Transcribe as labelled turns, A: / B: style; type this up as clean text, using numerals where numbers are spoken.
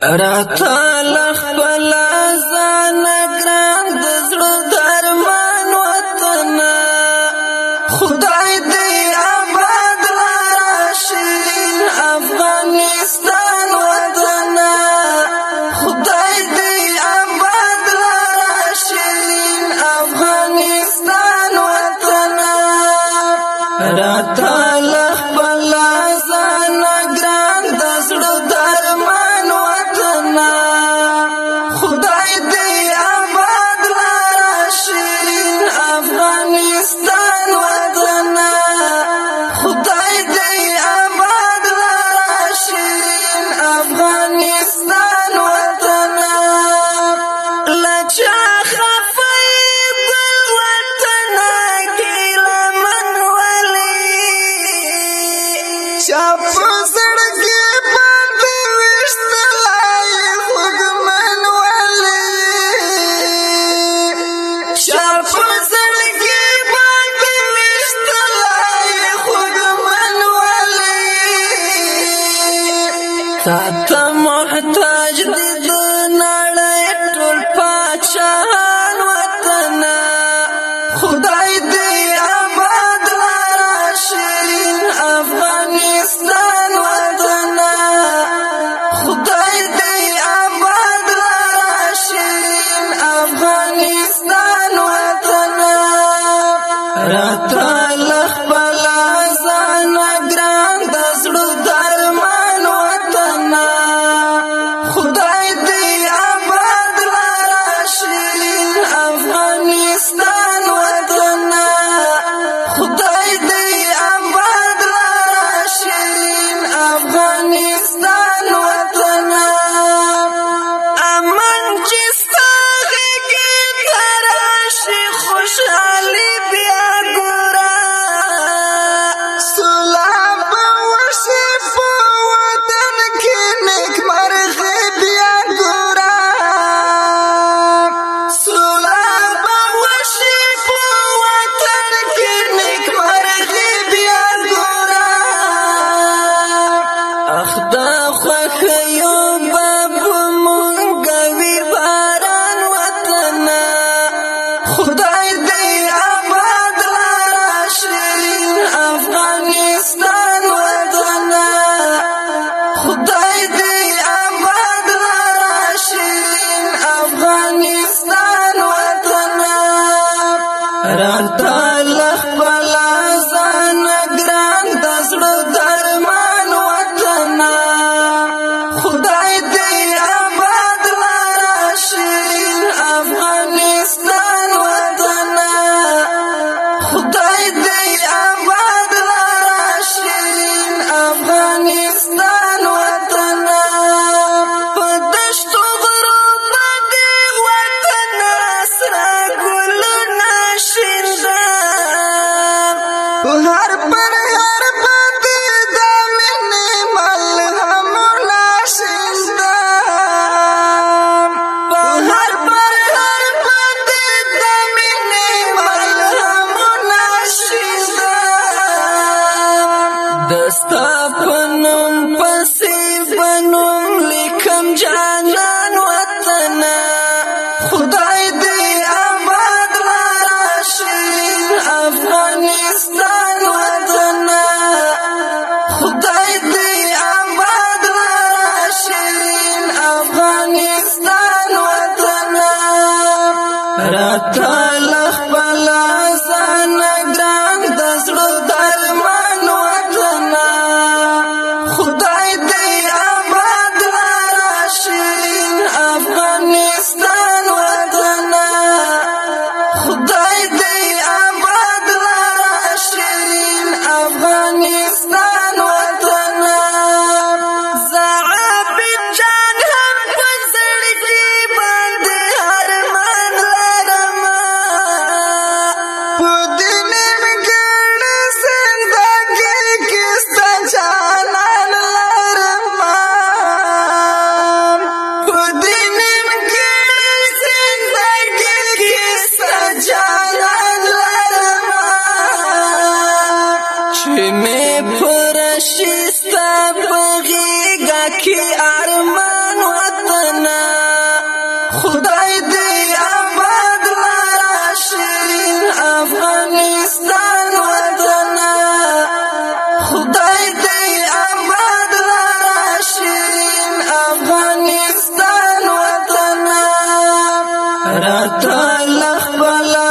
A: راتا لخبل ځان ګران د زړه درمان وطن خدای دې آباد لرا شیرین افغانستان وطن خدای دې آباد لرا شیرین افغانستان وطن راتا لخبل ځان ګران د زړه درمان خدای دې آباد لرا شیرین افغانستان وطن خدای دې آباد لرا شیرین افغانستان وطن لچا خفای ګل وطن کې لمن ولي چاپ زړګي تا محتاج دي د نړۍ ټول پاچاهان وطن خدای دې آباد لرا شیرین افغانستان وطن خدای دې آباد لرا شیرین افغانستان وطن راته لخبل ځان ګران د زړه درمان خدای دې آباد لرا شیرین افغانستان وطن خدای دې آباد لرا شیرین افغانستان وطن امن چې ستاسو کې تراشي خوشحالي بیا ګورا اخدا خوخیو بابو مونگوی باران وطن خدای دې آباد لرا شیرین افغانستان وطن خدای دې آباد لرا شیرین افغانستان وطن راته لخبل ځان ګران د زړه درمان خدای دې آباد لرا شیرین افغانستان وطن خدای دې آباد لرا شیرین افغانستان وطن په دشتو غرو باندې وطن سره ګلونه شینده په هر پر هر باندې د مینې ملهمونه شینده په هر پر هر باندې د مینې ملهمونه شینده دستا په نوم پسې بنوم لیکم جانان وطن خدای دې آباد لرا شیرین افغانستان وطن خدای دې آباد لرا شیرین افغانستان وطن راته لخبل ځان ګران د زړه درمان وطن خدای دې آباد لرا شیرین افغانستان وطن خدای دې آباد لرا شیرین افغانستان وطن زعابد جان هم په زړګي باندې ارمان لرم راته لخبلا